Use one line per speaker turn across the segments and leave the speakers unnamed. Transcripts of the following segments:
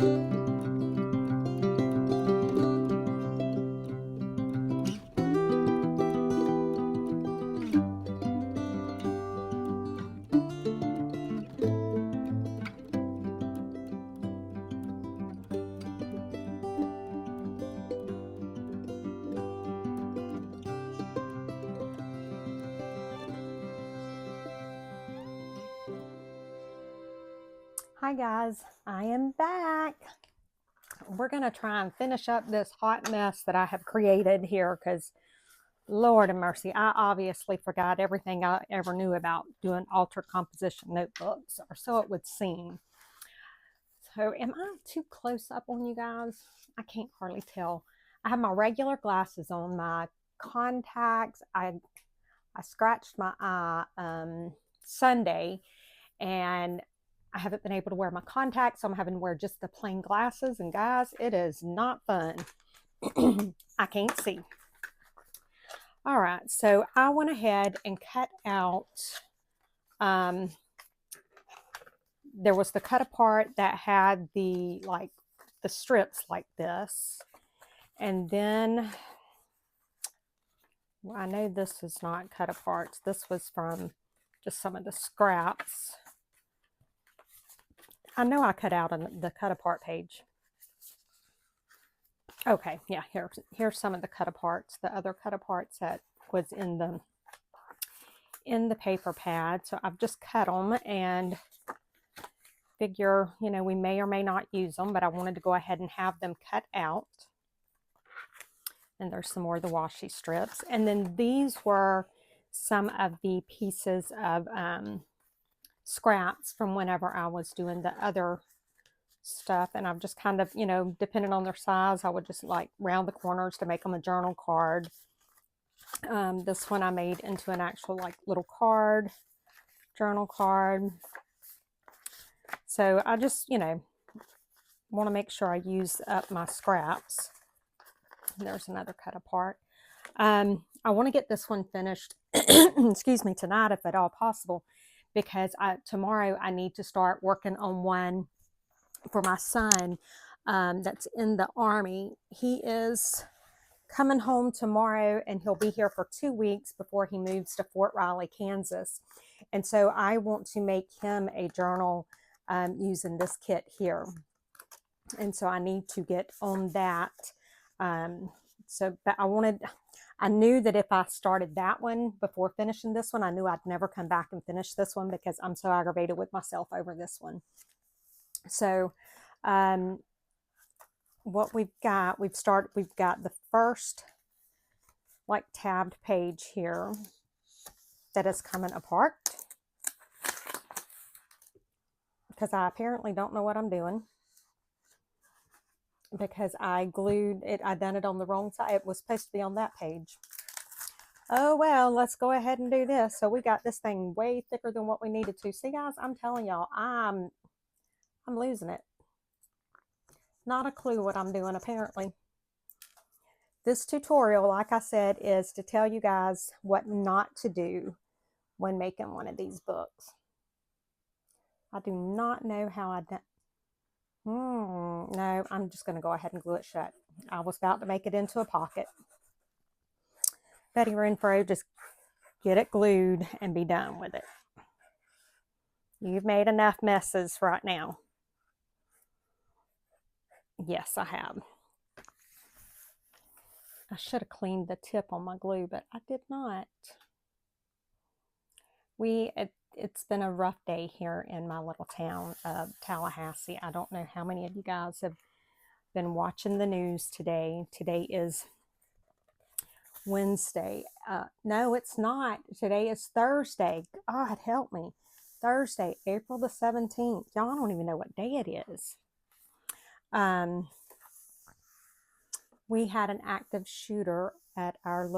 Hi guys, I am back. We're going to try and finish up this hot mess that I have created here because Lord of mercy, I obviously forgot everything I ever knew about doing altered composition notebooks, or so it would seem. So am I too close up on you guys? I can't hardly tell. I have my regular glasses on, my contacts. I scratched my eye Sunday, and I haven't been able to wear my contacts, so I'm having to wear just the plain glasses. And guys, it is not fun. I can't see. All right, so I went ahead and cut out, there was the cut apart that had the strips like this. And then, well, I know this is not cut apart. This was from just some of the scraps. I know I cut out on the cut apart page. Okay, yeah, here's some of the cut aparts, the other cut aparts that was in the paper pad. So I've just cut them and figure, we may or may not use them, but I wanted to go ahead and have them cut out. And there's some more of the washi strips. And then these were some of the pieces of scraps from whenever I was doing the other stuff. And I've just kind of, depending on their size, I would just like round the corners to make them a journal card. This one I made into an actual like little card, journal card. So I just, want to make sure I use up my scraps. There's another cut apart. I want to get this one finished, excuse me, tonight if at all possible, because tomorrow I need to start working on one for my son that's in the Army. He is coming home tomorrow, and he'll be here for 2 weeks before he moves to Fort Riley, Kansas. And so I want to make him a journal using this kit here. And so I need to get on that. But I knew that if I started that one before finishing this one, I knew I'd never come back and finish this one because I'm so aggravated with myself over this one. So, what we've got the first like tabbed page here that is coming apart because I apparently don't know what I'm doing, because I glued it. I done it on the wrong side. It was supposed to be on that page. Oh well, let's go ahead and do this. So we got this thing way thicker than what we needed to. See guys, I'm telling y'all, I'm losing it. Not a clue what I'm doing apparently. This tutorial, like I said, is to tell you guys what not to do when making one of these books. I do not know how I done. No, I'm just going to go ahead and glue it shut. I was about to make it into a pocket. Betty Renfro, just get it glued and be done with it. You've made enough messes right now. Yes, I have. I should have cleaned the tip on my glue, but I did not. It's been a rough day here in my little town of Tallahassee. I don't know how many of you guys have been watching the news today. Today is Wednesday. No, it's not. Today is Thursday. God help me. Thursday, April the 17th. Y'all don't even know what day it is. We had an active shooter at our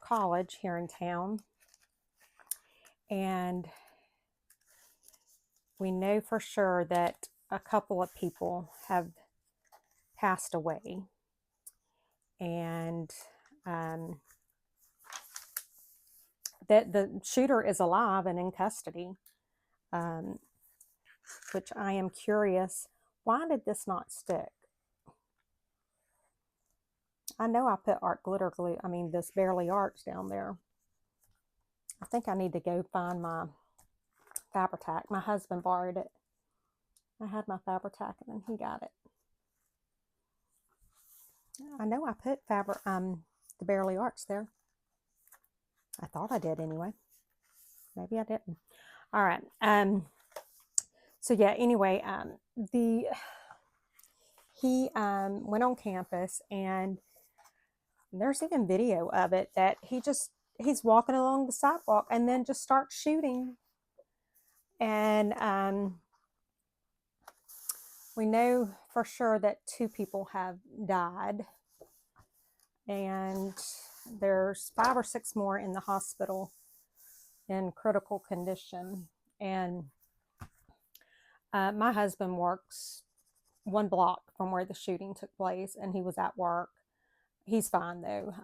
college here in town. And we know for sure that a couple of people have passed away. And that the shooter is alive and in custody, which I am curious Why did this not stick? I know I put art glitter glue, this Bearly Arts down there. I think I need to go find my Fabri-Tac. My husband borrowed it. I had my Fabri-Tac and then he got it. I know I put the Bearly Arts there. I thought I did anyway. Maybe I didn't. All right. So yeah, anyway, he went on campus, and there's even video of it that he's walking along the sidewalk and then just starts shooting. And we know for sure that 2 people have died, and there's 5 or 6 more in the hospital in critical condition. And my husband works 1 block from where the shooting took place, and he was at work. He's fine though.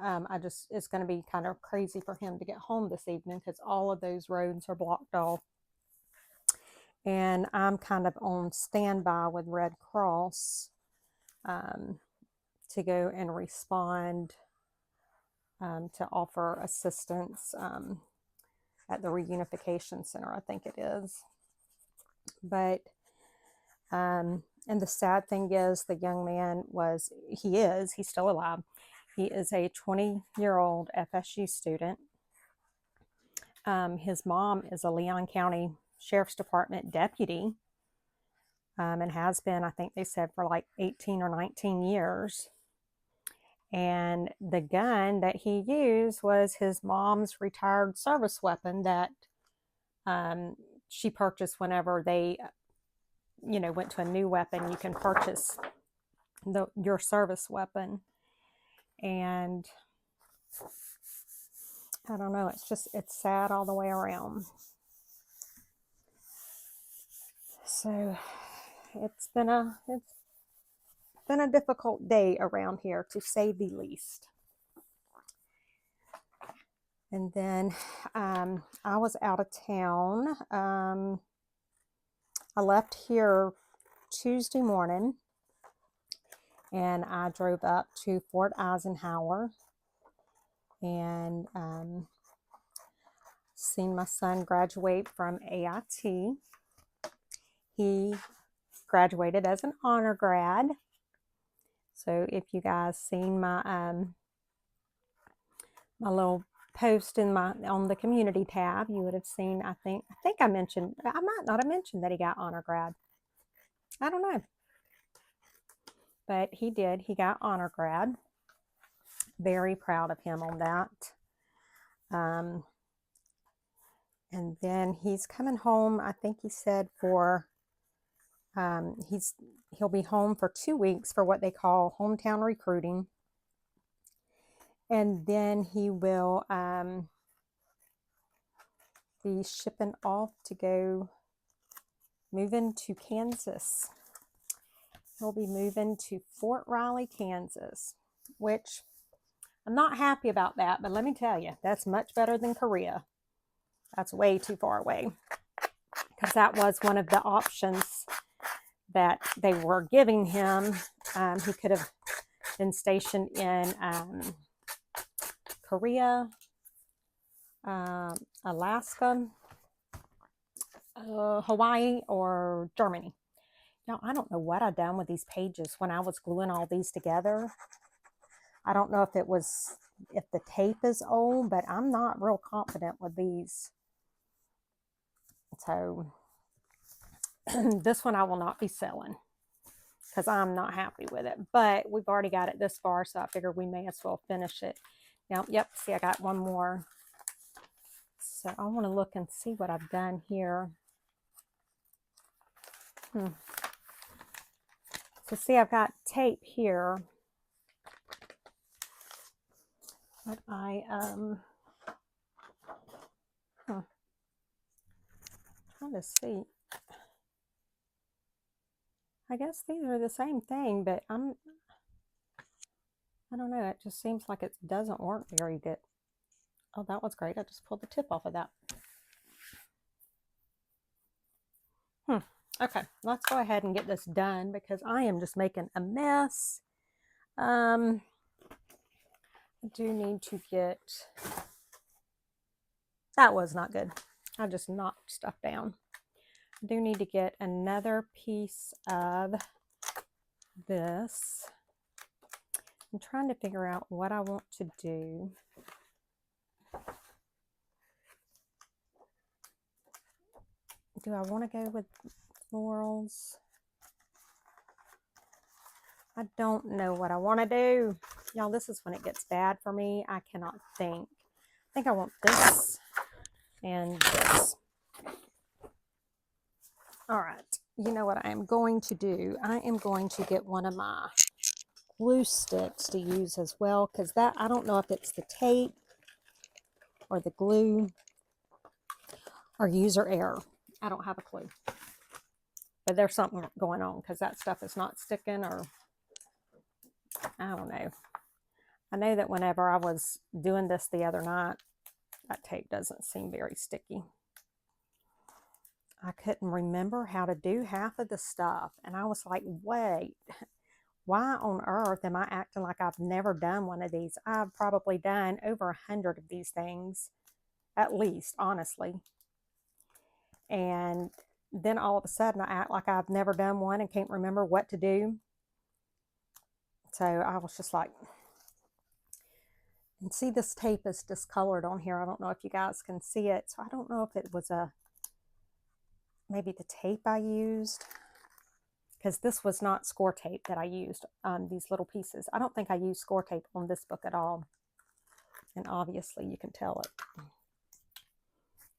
It's going to be kind of crazy for him to get home this evening because all of those roads are blocked off. And I'm kind of on standby with Red Cross to go and respond to offer assistance at the reunification center, I think it is. But and the sad thing is, the young man he's still alive. He is a 20-year-old FSU student. His mom is a Leon County Sheriff's Department deputy, and has been, I think they said, for like 18 or 19 years. And the gun that he used was his mom's retired service weapon that she purchased whenever they went to a new weapon. You can purchase your service weapon. And I don't know, it's sad all the way around. So it's been a difficult day around here, to say the least. And then I was out of town. I left here Tuesday morning, and I drove up to Fort Eisenhower and seen my son graduate from AIT. He graduated as an honor grad. So if you guys seen my my little post on the community tab, you would have seen, I think I might not have mentioned that he got honor grad. I don't know. But he did. He got honor grad. Very proud of him on that. And then he's coming home, I think he said, for he'll be home for 2 weeks for what they call hometown recruiting. And then he will be shipping off to go moving to Kansas. He'll be moving to Fort Riley, Kansas, which I'm not happy about that, but let me tell you, that's much better than Korea. That's way too far away, because that was one of the options that they were giving him. He could have been stationed in Korea, Alaska, Hawaii, or Germany. Now, I don't know what I done with these pages when I was gluing all these together. I don't know if the tape is old, but I'm not real confident with these. So this one I will not be selling because I'm not happy with it. But we've already got it this far, so I figure we may as well finish it. Now, yep, see, I got one more. So I want to look and see what I've done here. So see, I've got tape here. But trying to see. I guess these are the same thing, but I don't know. It just seems like it doesn't work very good. Oh, that was great. I just pulled the tip off of that. Okay, let's go ahead and get this done because I am just making a mess. I do need to get, that was not good. I just knocked stuff down. I do need to get another piece of this. I'm trying to figure out what I want to do. Do I want to go with florals? I don't know what I want to do. Y'all, this is when it gets bad for me. I cannot think. I think I want this and this. All right. You know what I am going to do? I am going to get one of my glue sticks to use as well, because that, I don't know if it's the tape or the glue or user error. I don't have a clue. But there's something going on because that stuff is not sticking, or I don't know. I know that whenever I was doing this the other night, that tape doesn't seem very sticky. I couldn't remember how to do half of the stuff. And I was like, wait, why on earth am I acting like I've never done one of these? I've probably done over 100 of these things, at least, honestly. And then all of a sudden I act like I've never done one and can't remember what to do. So I was just like, and see, this tape is discolored on here. I don't know if you guys can see it. So I don't know if it was maybe the tape I used, because this was not score tape that I used on these little pieces. I don't think I used score tape on this book at all. And obviously you can tell it.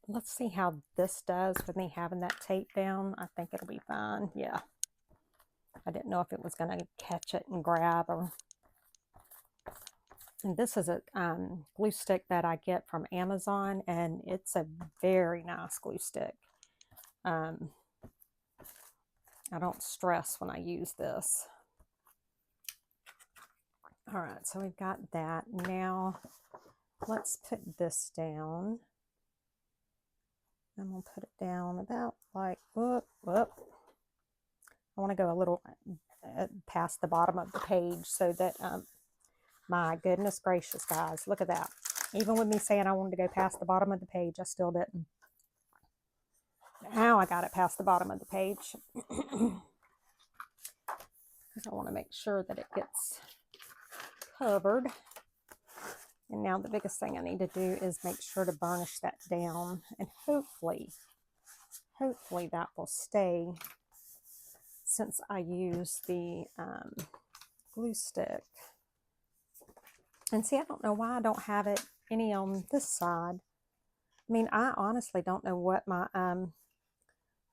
Let's see how this does with me having that tape down. I think it'll be fine. Yeah. I didn't know if it was going to catch it and grab or... And this is a glue stick that I get from Amazon, and it's a very nice glue stick. I don't stress when I use this. All right, so we've got that. Now, let's put this down. I'm going to put it down about like, whoop. I want to go a little past the bottom of the page so that, my goodness gracious, guys, look at that. Even with me saying I wanted to go past the bottom of the page, I still didn't. Now I got it past the bottom of the page. Because I want to make sure that it gets covered. And now the biggest thing I need to do is make sure to burnish that down. And hopefully that will stay since I use the glue stick. And see, I don't know why I don't have it any on this side. I mean, I honestly don't know what my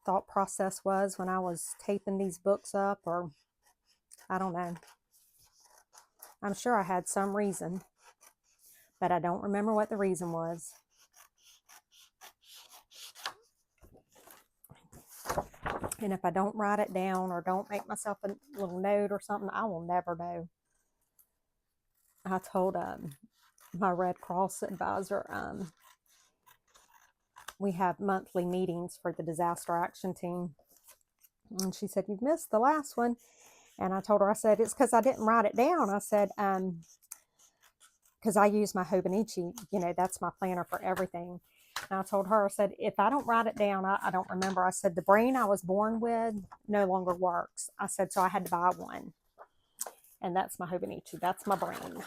thought process was when I was taping these books up, or I don't know. I'm sure I had some reason, but I don't remember what the reason was. And if I don't write it down or don't make myself a little note or something, I will never know. I told my Red Cross advisor, we have monthly meetings for the disaster action team. And she said, "You've missed the last one." And I told her, I said, "It's because I didn't write it down." I said, because I use my Hobonichi, you know, that's my planner for everything. And I told her, I said, if I don't write it down, I don't remember. I said, the brain I was born with no longer works. I said, so I had to buy one. And that's my Hobonichi. That's my brain.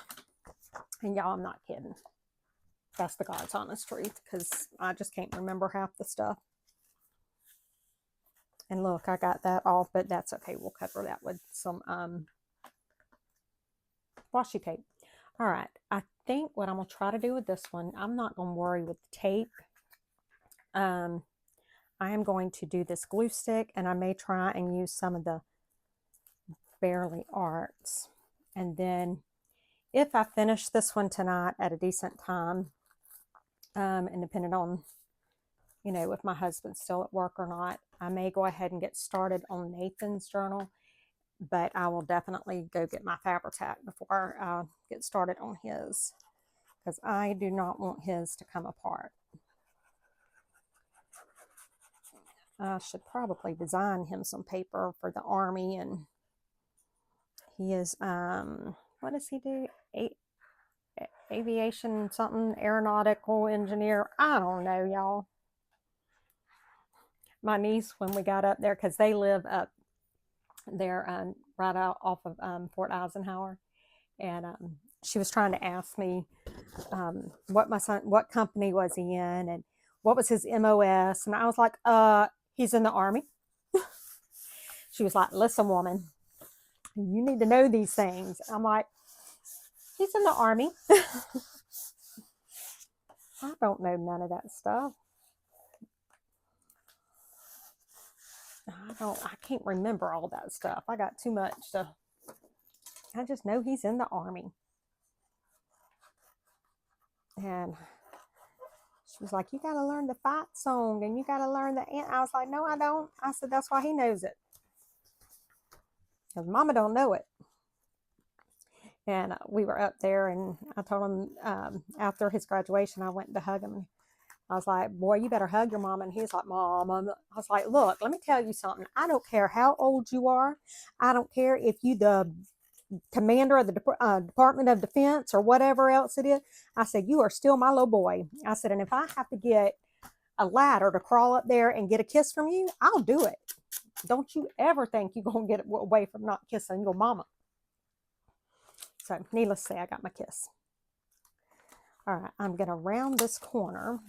And y'all, I'm not kidding. That's the God's honest truth, because I just can't remember half the stuff. And look, I got that off, but that's okay. We'll cover that with some washi tape. All right, I think what I'm going to try to do with this one, I'm not going to worry with the tape. I am going to do this glue stick, and I may try and use some of the Bearly Arts. And then if I finish this one tonight at a decent time, and depending on, you know, if my husband's still at work or not, I may go ahead and get started on Nathan's journal, but I will definitely go get my Fabri-Tac before I get started on his, because I do not want his to come apart. I should probably design him some paper for the Army. And he is, what does he do? Aviation something, aeronautical engineer. I don't know, y'all. My niece, when we got up there, because they live up there right out off of Fort Eisenhower, and she was trying to ask me what company was he in, and what was his MOS, and I was like, he's in the Army. She was like, listen, woman, you need to know these things. I'm like, he's in the Army. I don't know none of that stuff. I can't remember all that stuff. I got too much I just know he's in the Army. And she was like, you got to learn the fight song and you got to learn the I was like, no, I don't. I said, that's why he knows it. Because Mama don't know it. And we were up there, and I told him after his graduation, I went to hug him. I was like, boy, you better hug your mom. And he's like, Mom. I was like, look, let me tell you something. I don't care how old you are. I don't care if you the commander of the Department of Defense or whatever else it is. I said, you are still my little boy. I said, and if I have to get a ladder to crawl up there and get a kiss from you, I'll do it. Don't you ever think you're going to get away from not kissing your mama. So needless to say, I got my kiss. All right, I'm going to round this corner.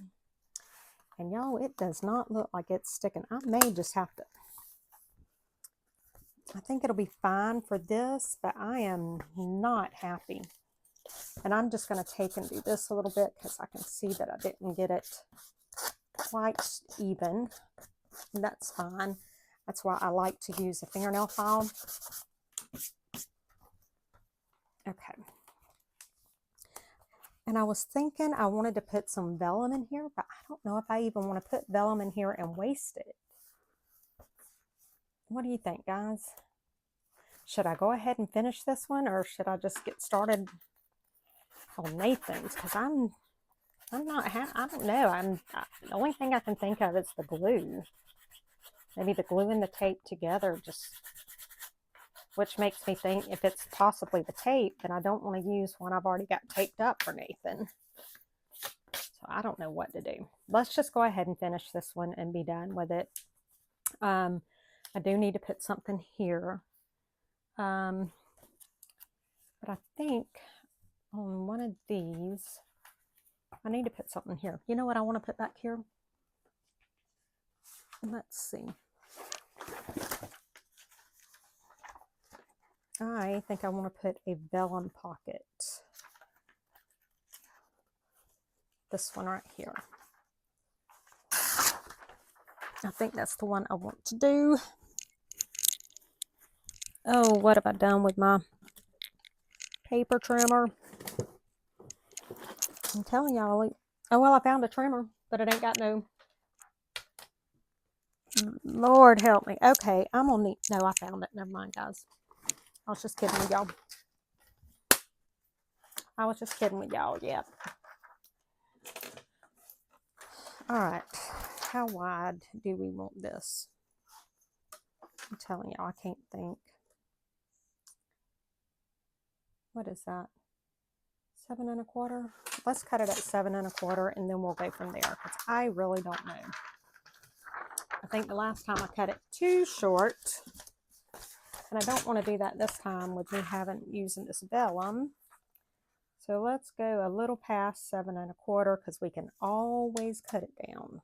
And y'all, it does not look like it's sticking. I may just have to. I think it'll be fine for this, but I am not happy. And I'm just going to take and do this a little bit because I can see that I didn't get it quite even. And that's fine. That's why I like to use a fingernail file. Okay. And I was thinking I wanted to put some vellum in here, but I don't know if I even want to put vellum in here and waste it. What do you think, guys? Should I go ahead and finish this one, or should I just get started on Nathan's? Because I'm not, I don't know. The only thing I can think of is the glue. Maybe the glue and the tape together which makes me think if it's possibly the tape, then I don't want to use one I've already got taped up for Nathan. So I don't know what to do. Let's just go ahead and finish this one and be done with it. I do need to put something here. But I think on one of these, I need to put something here. You know what I want to put back here? Let's see. I think I want to put a vellum pocket. This one right here. I think that's the one I want to do. Oh, what have I done with my paper trimmer? I'm telling y'all. Oh, well, I found a trimmer, but it ain't got no... Lord help me. Okay, I'm on the... No, I found it. Never mind, guys. I was just kidding with y'all. Yep. All right. How wide do we want this? I'm telling y'all, I can't think. What is that? 7 1/4? Let's cut it at 7 1/4, and then we'll go from there, because I really don't know. I think the last time I cut it too short, and I don't want to do that this time with me using this vellum. So let's go a little past 7 1/4, because we can always cut it down.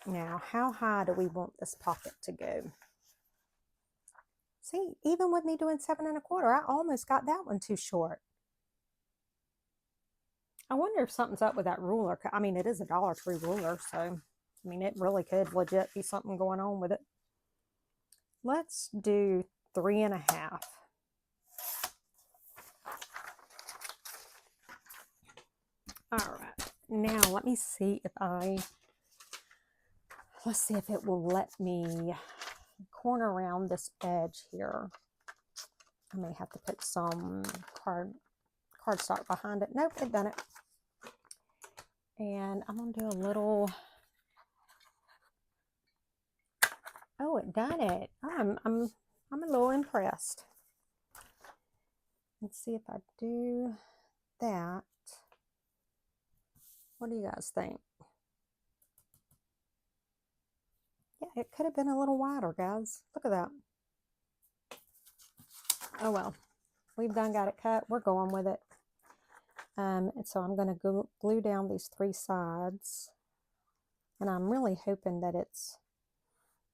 Now, how high do we want this pocket to go? See, even with me doing 7 1/4, I almost got that one too short. I wonder if something's up with that ruler. I mean, it is a Dollar Tree ruler, so I mean, it really could legit be something going on with it. Let's do 3 1/2. All right, now let me see if let's see if it will let me corner around this edge here. I may have to put some cardstock behind it. Nope, it done it. And I'm gonna do a little Oh, it done it. I'm a little impressed. Let's see if I do that. What do you guys think? Yeah, it could have been a little wider, guys. Look at that. Oh well, we've done got it cut. We're going with it. And so I'm going to glue down these 3 sides. And I'm really hoping that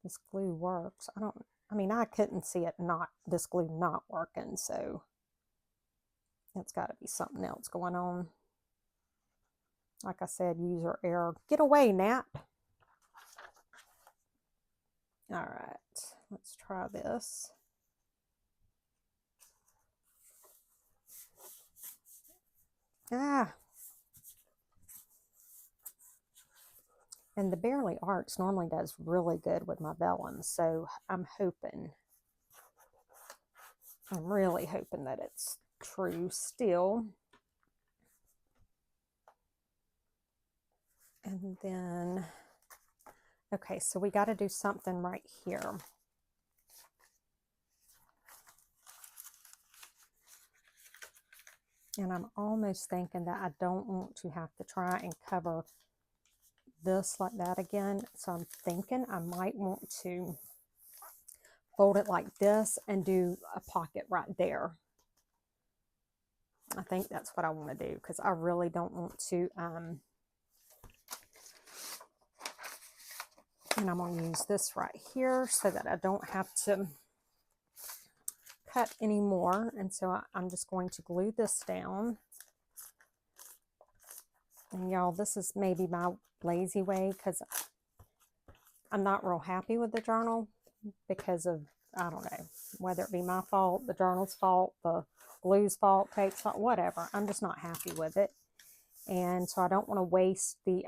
this glue works. I mean, I couldn't see this glue not working, so it's got to be something else going on. Like I said, user error. Get away, Nat. All right, let's try this. And the Bearly Arts normally does really good with my vellum, so I'm really hoping that it's true still. And then, okay, so we got to do something right here. And I'm almost thinking that I don't want to have to try and cover this like that again. So I'm thinking I might want to fold it like this and do a pocket right there. I think that's what I want to do because I really don't want to, and I'm going to use this right here so that I don't have to cut anymore. And so I'm just going to glue this down. And y'all, this is maybe my lazy way because I'm not real happy with the journal because of, I don't know, whether it be my fault, the journal's fault, the glue's fault, tape's fault, whatever. I'm just not happy with it. And so I don't want to waste the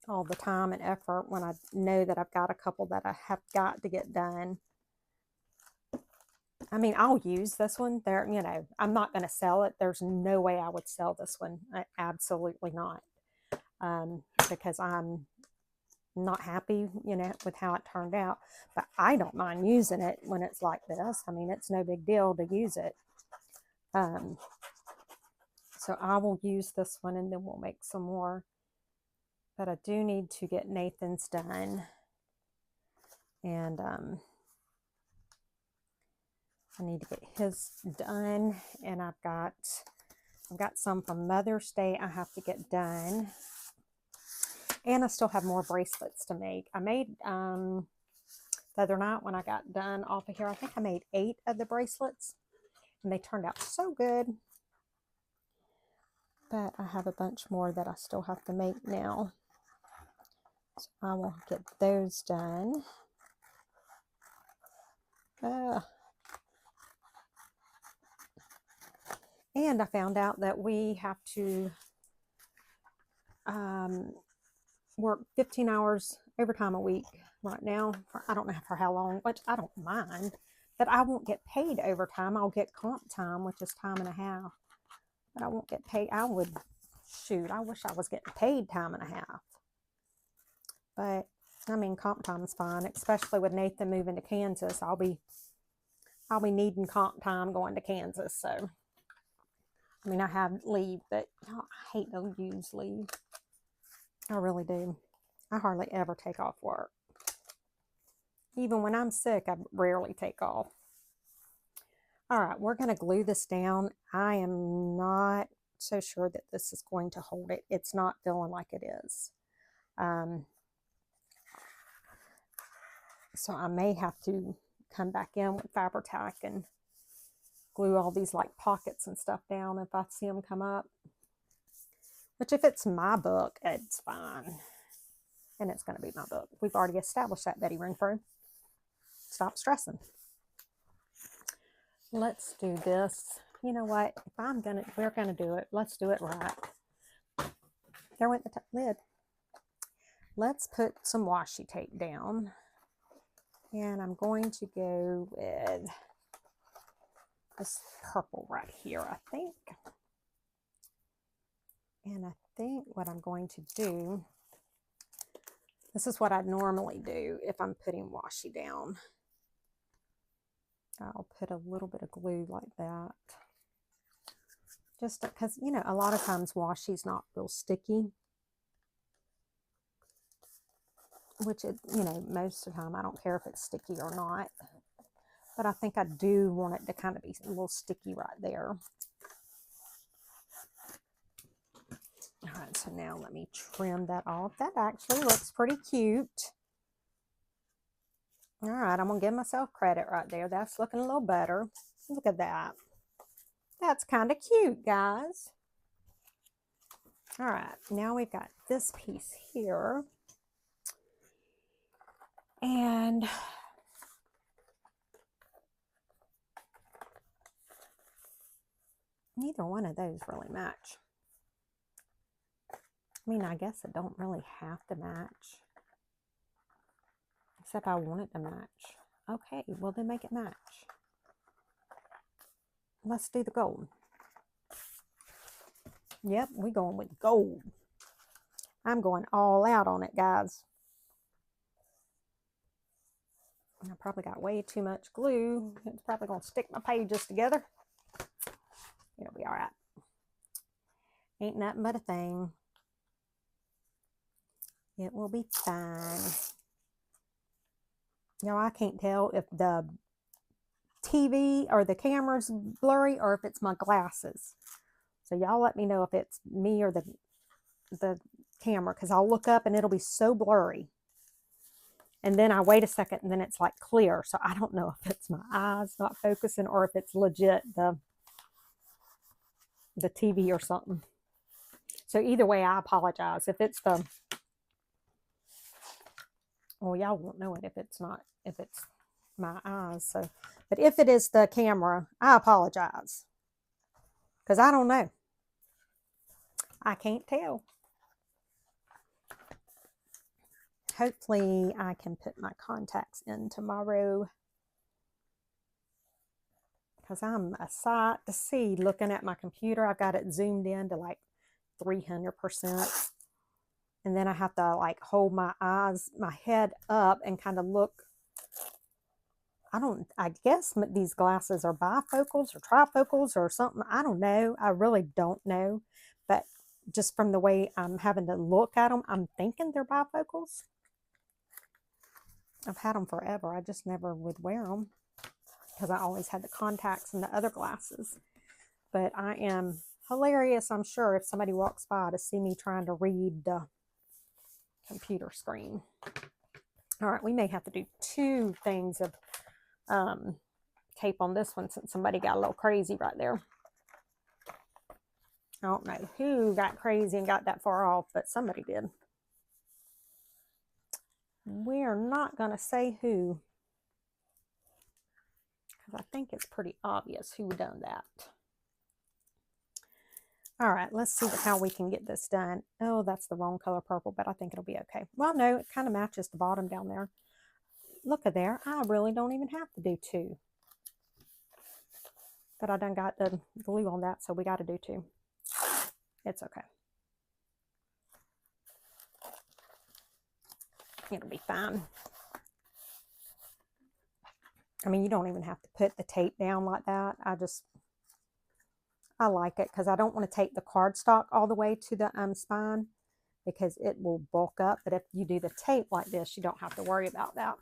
all the time and effort when I know that I've got a couple that I have got to get done. I mean, I'll use this one there, you know, I'm not going to sell it. There's no way I would sell this one. Absolutely not. Because I'm not happy, you know, with how it turned out, but I don't mind using it when it's like this. I mean, it's no big deal to use it. So I will use this one and then we'll make some more, but I do need to get Nathan's done. And, I need to get his done, and I've got some from Mother's Day I have to get done. And I still have more bracelets to make. I made, the other night when I got done off of here, I think I made 8 of the bracelets. And they turned out so good. But I have a bunch more that I still have to make now. So I will get those done. And I found out that we have to work 15 hours overtime a week right now. I don't know for how long, which I don't mind. But I won't get paid overtime. I'll get comp time, which is time and a half. But I won't get paid. I wish I was getting paid time and a half. But, I mean, comp time is fine, especially with Nathan moving to Kansas. I'll be needing comp time going to Kansas, so. I mean, I have leave, but I hate to use leave. I really do. I hardly ever take off work. Even when I'm sick, I rarely take off. All right, we're going to glue this down. I am not so sure that this is going to hold it. It's not feeling like it is. So I may have to come back in with Fabri-Tac and glue all these like pockets and stuff down if I see them come up. Which if it's my book, it's fine. And it's going to be my book. We've already established that, Betty Renfrew. Stop stressing. Let's do this. You know what? If we're going to do it. Let's do it right. There went the lid. Let's put some washi tape down. And I'm going to go with this purple right here, I think. And I think what I'm going to do This is what I'd normally do if I'm putting washi down. I'll put a little bit of glue like that. Just because, you know, a lot of times washi's not real sticky. Which, you know, most of the time I don't care if it's sticky or not. But I think I do want it to kind of be a little sticky right there. All right, so now let me trim that off. That actually looks pretty cute. All right, I'm going to give myself credit right there. That's looking a little better. Look at that. That's kind of cute, guys. All right, now we've got this piece here. And neither one of those really match. I mean, I guess it don't really have to match. Except I want it to match. Okay, well then make it match. Let's do the gold. Yep, we're going with gold. I'm going all out on it, guys. I probably got way too much glue. It's probably going to stick my pages together. It'll be all right. Ain't nothing but a thing. It will be fine. You know, I can't tell if the TV or the camera's blurry or if it's my glasses. So y'all let me know if it's me or the camera, because I'll look up and it'll be so blurry. And then I wait a second and then it's like clear. So I don't know if it's my eyes not focusing or if it's legit the TV or something. So either way, I apologize. If it's the, well, y'all won't know it if it's my eyes. So, but if it is the camera, I apologize. Because I don't know. I can't tell. Hopefully I can put my contacts in tomorrow. Because I'm a sight to see looking at my computer. I've got it zoomed in to like 300%. And then I have to like hold my head up and kind of look. I guess these glasses are bifocals or trifocals or something. I don't know. I really don't know. But just from the way I'm having to look at them, I'm thinking they're bifocals. I've had them forever. I just never would wear them because I always had the contacts and the other glasses. But I am hilarious, I'm sure, if somebody walks by to see me trying to read the computer screen. All right, we may have to do 2 things of tape on this one since somebody got a little crazy right there. I don't know who got crazy and got that far off, but somebody did. We're not going to say who, because I think it's pretty obvious who done that. All right, let's see how we can get this done. Oh, that's the wrong color purple, but I think it'll be okay. Well, no, it kind of matches the bottom down there. Look at there. I really don't even have to do 2. But I done got the glue on that, so we got to do 2. It's okay. It'll be fine. I mean, you don't even have to put the tape down like that. I like it because I don't want to take the cardstock all the way to the spine because it will bulk up. But if you do the tape like this, you don't have to worry about that.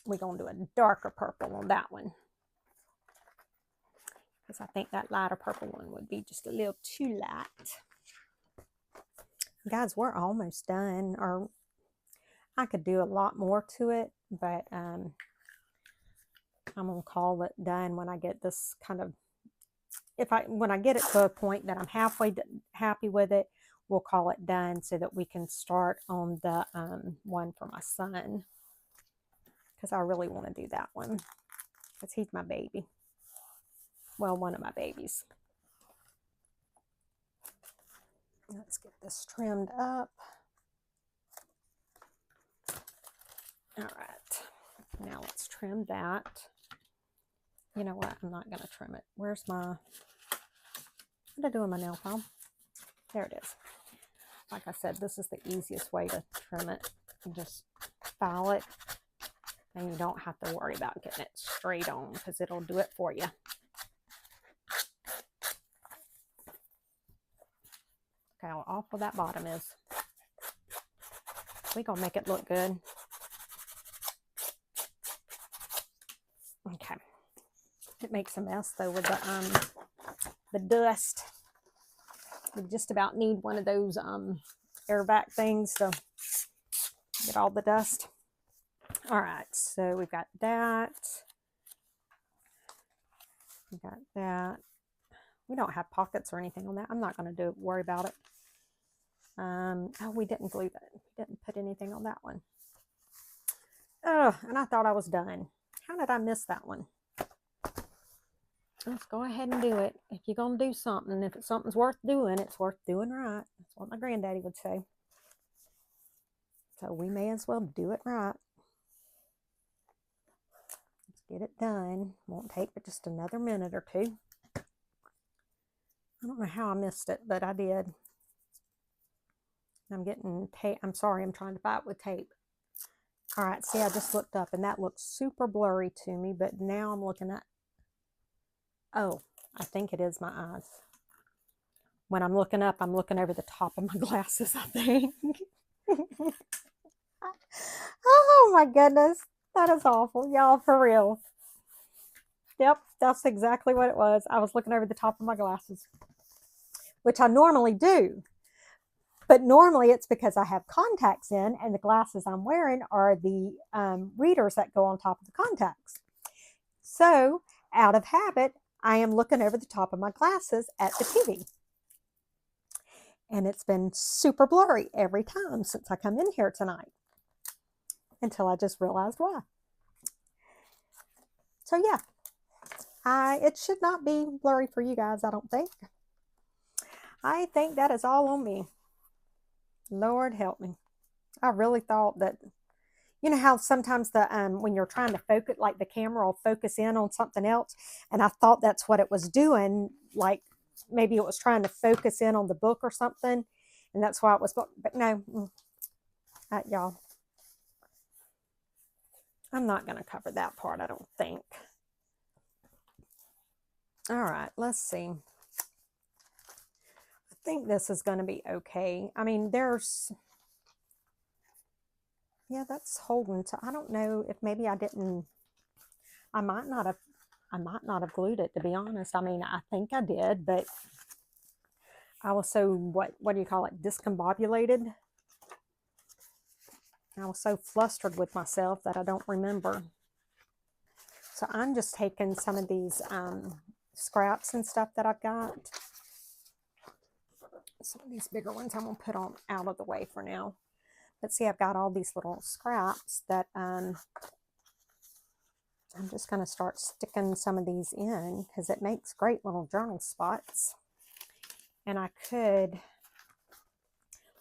We're going to do a darker purple on that one, because I think that lighter purple one would be just a little too light. Guys, we're almost done, or I could do a lot more to it, but I'm going to call it done when I get this kind of, when I get it to a point that I'm halfway happy with it, we'll call it done so that we can start on the one for my son, because I really want to do that one because he's my baby. Well, one of my babies. Let's get this trimmed up. All right, now let's trim that. You know what? I'm not going to trim it. Where's my, what did I do in my nail file? There it is. like I said, this is the easiest way to trim it. You just file it, and you don't have to worry about getting it straight on because it'll do it for you. Look how awful that bottom is. We're gonna make it look good. Okay. It makes a mess though with the dust. We just about need one of those air vac things to get all the dust. All right, so we've got that. We got that. We don't have pockets or anything on that. I'm not going to worry about it. Oh, we didn't glue that. We didn't put anything on that one. Oh, and I thought I was done. How did I miss that one? Let's go ahead and do it. If you're going to do something, if it's something's worth doing, it's worth doing right. That's what my granddaddy would say. So we may as well do it right. Let's get it done. Won't take but just another minute or two. I don't know how I missed it, but I did. I'm getting tape. I'm sorry, I'm trying to fight with tape. All right, see, I just looked up and that looks super blurry to me, but now I'm looking at, oh, I think it is my eyes. When I'm looking up, I'm looking over the top of my glasses, I think. Oh my goodness, that is awful, y'all, for real. Yep, that's exactly what it was. I was looking over the top of my glasses, which I normally do. But normally it's because I have contacts in and the glasses I'm wearing are the readers that go on top of the contacts. So out of habit, I am looking over the top of my glasses at the TV. And it's been super blurry every time since I come in here tonight. Until I just realized why. So yeah, it should not be blurry for you guys, I don't think. I think that is all on me. Lord help me. I really thought that, you know how sometimes the when you're trying to focus, like the camera will focus in on something else, and I thought that's what it was doing, like maybe it was trying to focus in on the book or something, and that's why it was, but no, y'all, I'm not going to cover that part, I don't think. All right, let's see. I think this is going to be okay. I mean, there's, yeah, that's holding. So I don't know if maybe I didn't, I might not have glued it, to be honest. I mean, I think I did, but I was so, what do you call it, discombobulated. I was so flustered with myself that I don't remember. So I'm just taking some of these scraps and stuff that I've got. Some of these bigger ones I'm going to put on out of the way for now. But see, I've got all these little scraps that I'm just going to start sticking some of these in because it makes great little journal spots. And I could,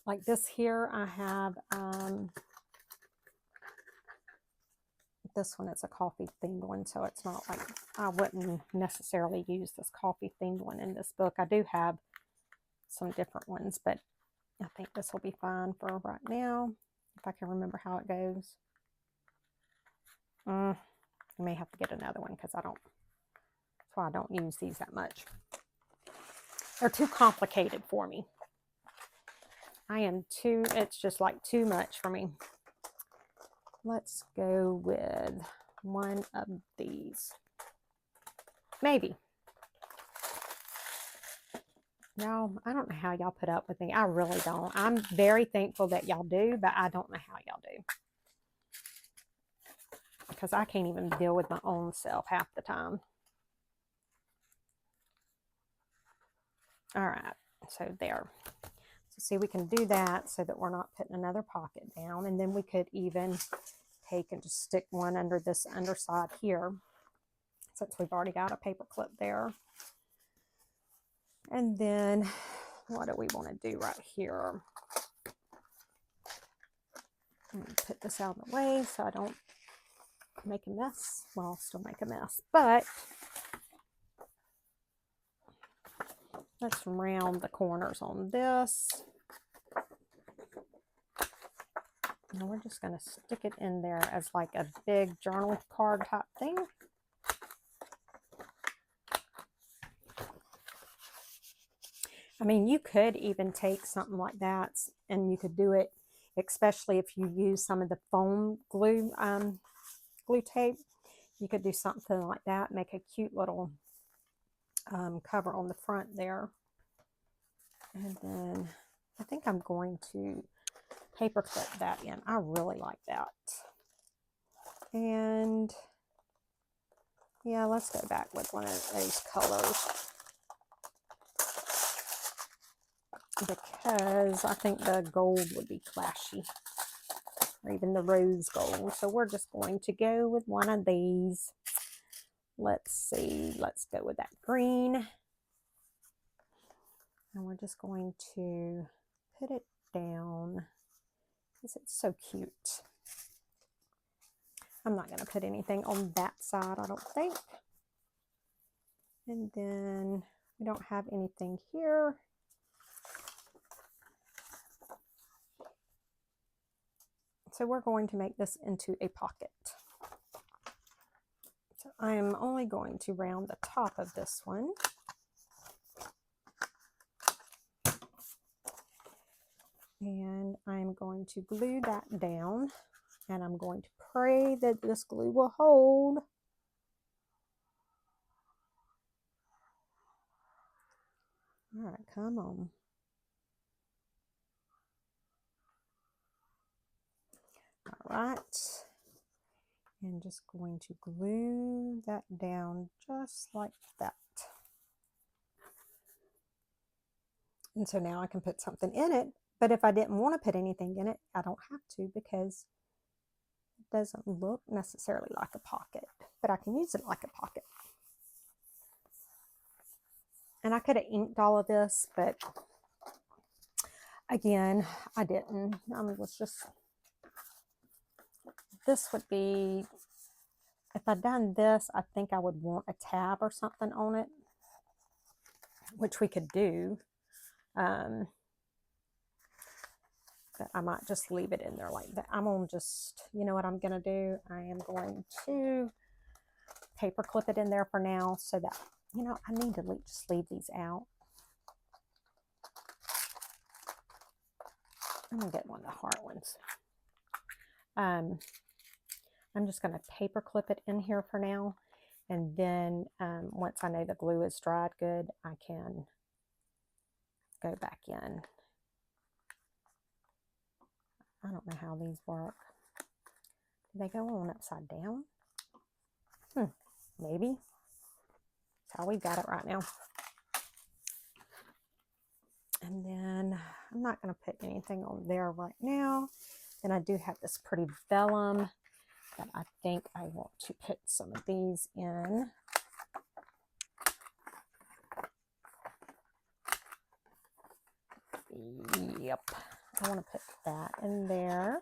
like this here, I have, this one is a coffee themed one, so it's not like, I wouldn't necessarily use this coffee themed one in this book. I do have some different ones, but I think this will be fine for right now, if I can remember how it goes. I may have to get another one because that's why I don't use these that much. They're too complicated for me. It's just like too much for me. Let's go with one of these. Maybe. Y'all, I don't know how y'all put up with me. I really don't. I'm very thankful that y'all do, but I don't know how y'all do. Because I can't even deal with my own self half the time. All right, so there. So see, we can do that so that we're not putting another pocket down. And then we could even take and just stick one under this underside here, since we've already got a paper clip there. And then what do we want to do right here? I'm going to put this out of the way so I don't make a mess. Well, I'll still make a mess, but let's round the corners on this. Now we're just going to stick it in there as like a big journal card type thing. I mean, you could even take something like that and you could do it, especially if you use some of the foam glue, glue tape. You could do something like that, make a cute little cover on the front there. And then I think I'm going to paper clip that in. I really like that. And yeah, let's go back with one of those colors, because I think the gold would be clashy, or even the rose gold. So we're just going to go with one of these. Let's see, let's go with that green. And we're just going to put it down because it's so cute. I'm not going to put anything on that side, I don't think. And then we don't have anything here. So we're going to make this into a pocket. So I am only going to round the top of this one. And I'm going to glue that down, and I'm going to pray that this glue will hold. All right, come on. All right, and just going to glue that down just like that. And so now I can put something in it, but if I didn't want to put anything in it, I don't have to, because it doesn't look necessarily like a pocket, but I can use it like a pocket. And I could have inked all of this, but again, I didn't. I mean, it was just, this would be, if I'd done this, I think I would want a tab or something on it, which we could do. But I might just leave it in there like that. I'm going to just, you know what I'm going to do? I am going to paper clip it in there for now, so that, you know, I need to just leave these out. I'm going to get one of the hard ones. I'm just going to paper clip it in here for now. And then once I know the glue is dried good, I can go back in. I don't know how these work. Do they go on upside down? Maybe. That's how we've got it right now. And then I'm not going to put anything on there right now. Then I do have this pretty vellum that I think I want to put some of these in. Yep. I want to put that in there.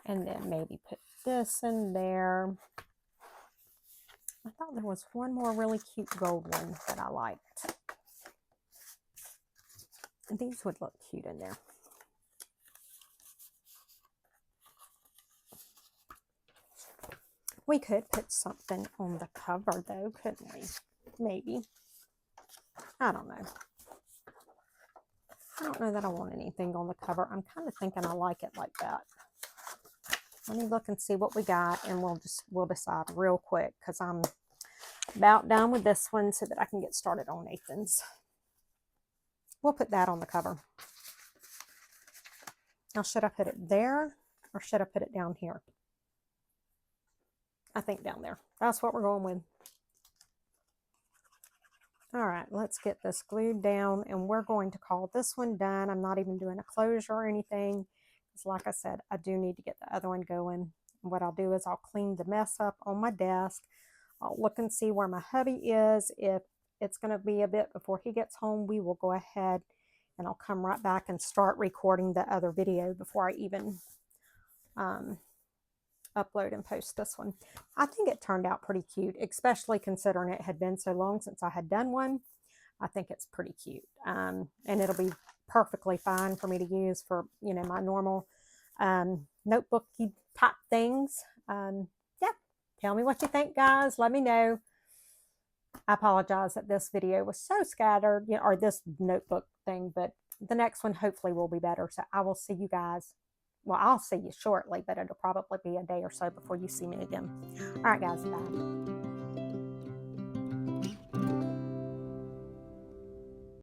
And then maybe put this in there. I thought there was one more really cute gold one that I liked. And these would look cute in there. We could put something on the cover though, couldn't we? Maybe. I don't know. I don't know that I want anything on the cover. I'm kind of thinking I like it like that. Let me look and see what we got, and we'll decide real quick, because I'm about done with this one so that I can get started on Nathan's. We'll put that on the cover. Now, should I put it there, or should I put it down here? I think down there. That's what we're going with. All right, let's get this glued down, and we're going to call this one done. I'm not even doing a closure or anything, because like I said, I do need to get the other one going. And what I'll do is I'll clean the mess up on my desk. I'll look and see where my hubby is. If it's going to be a bit before he gets home, we will go ahead and I'll come right back and start recording the other video before I even upload and post this one. I think it turned out pretty cute, especially considering it had been so long since I had done one. I think it's pretty cute, and it'll be perfectly fine for me to use for, you know, my normal notebooky type things. Yeah, tell me what you think, guys. Let me know. I apologize that this video was so scattered, you know, or this notebook thing, but the next one hopefully will be better. So I will see you guys. Well, I'll see you shortly, but it'll probably be a day or so before you see me again. All right, guys, bye.